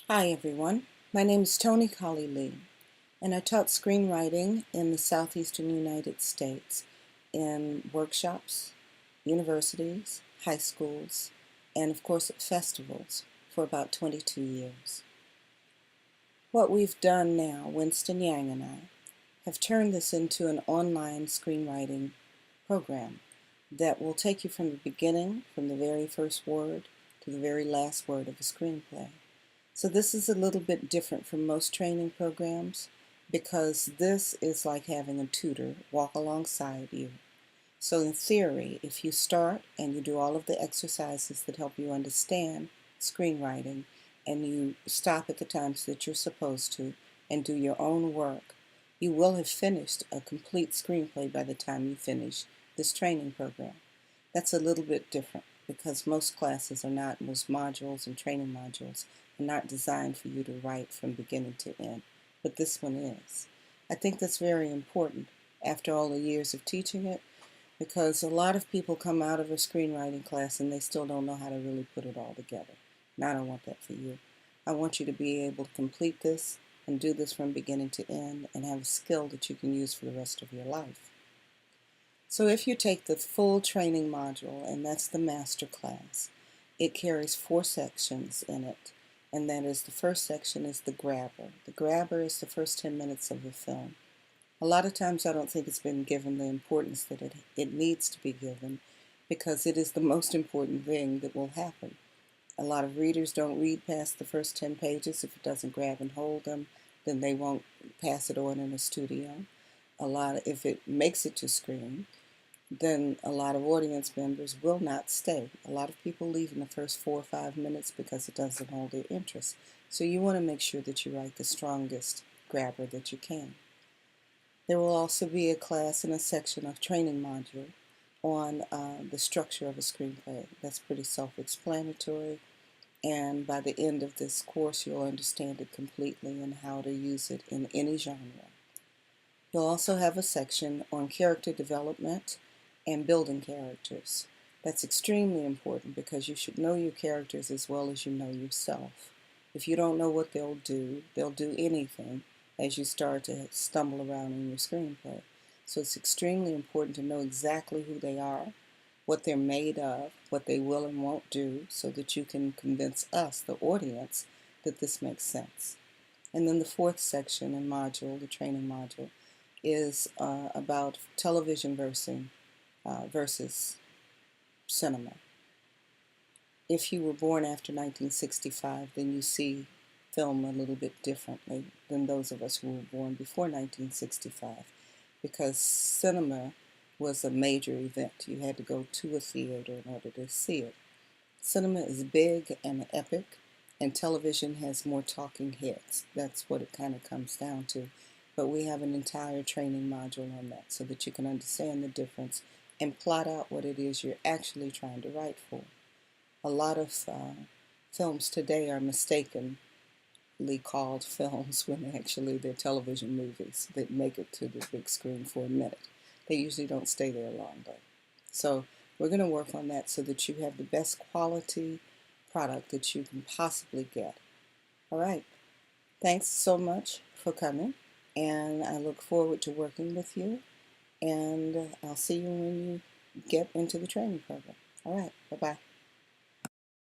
Hi everyone, my name is Toni Lee, and I taught screenwriting in the southeastern United States in workshops, universities, high schools, and of course at festivals for about 22 years. What we've done now, Winston Yang and I, have turned this into an online screenwriting program that will take you from the beginning, from the very first word to the very last word of a screenplay. So this is a little bit different from most training programs because this is like having a tutor walk alongside you. So in theory, if you start and you do all of the exercises that help you understand screenwriting and you stop at the times that you're supposed to and do your own work, you will have finished a complete screenplay by the time you finish this training program. That's a little bit different because most classes are not, most modules and training modules are not designed for you to write from beginning to end, but this one is. I think that's very important after all the years of teaching it because a lot of people come out of a screenwriting class and they still don't know how to really put it all together. And I don't want that for you. I want you to be able to complete this and do this from beginning to end and have a skill that you can use for the rest of your life. So if you take the full training module, and that's the master class, it carries 4 sections in it. And that is, the first section is the grabber. The grabber is the first 10 minutes of the film. A lot of times I don't think it's been given the importance that it needs to be given because it is the most important thing that will happen. A lot of readers don't read past the first 10 pages. If it doesn't grab and hold them, then they won't pass it on in a studio. If it makes it to screen, then a lot of audience members will not stay. A lot of people leave in the first 4 or 5 minutes because it doesn't hold their interest. So you want to make sure that you write the strongest grabber that you can. There will also be a class and a section of training module on the structure of a screenplay. That's pretty self-explanatory, and by the end of this course you'll understand it completely and how to use it in any genre. You'll also have a section on character development and building characters. That's extremely important because you should know your characters as well as you know yourself. If you don't know what they'll do anything as you start to stumble around in your screenplay. So it's extremely important to know exactly who they are, what they're made of, what they will and won't do, so that you can convince us, the audience, that this makes sense. And then the 4th section and module, the training module, is about television versus cinema. If you were born after 1965, then you see film a little bit differently than those of us who were born before 1965, because cinema was a major event. You had to go to a theater in order to see it. Cinema is big and epic, and television has more talking heads. That's what it kind of comes down to. But we have an entire training module on that so that you can understand the difference and plot out what it is you're actually trying to write for. A lot of films today are mistakenly called films when actually they're television movies that make it to the big screen for a minute. They usually don't stay there long though. So we're going to work on that so that you have the best quality product that you can possibly get. All right. Thanks so much for coming, and I look forward to working with you, and I'll see you when you get into the training program. All right. Bye-bye.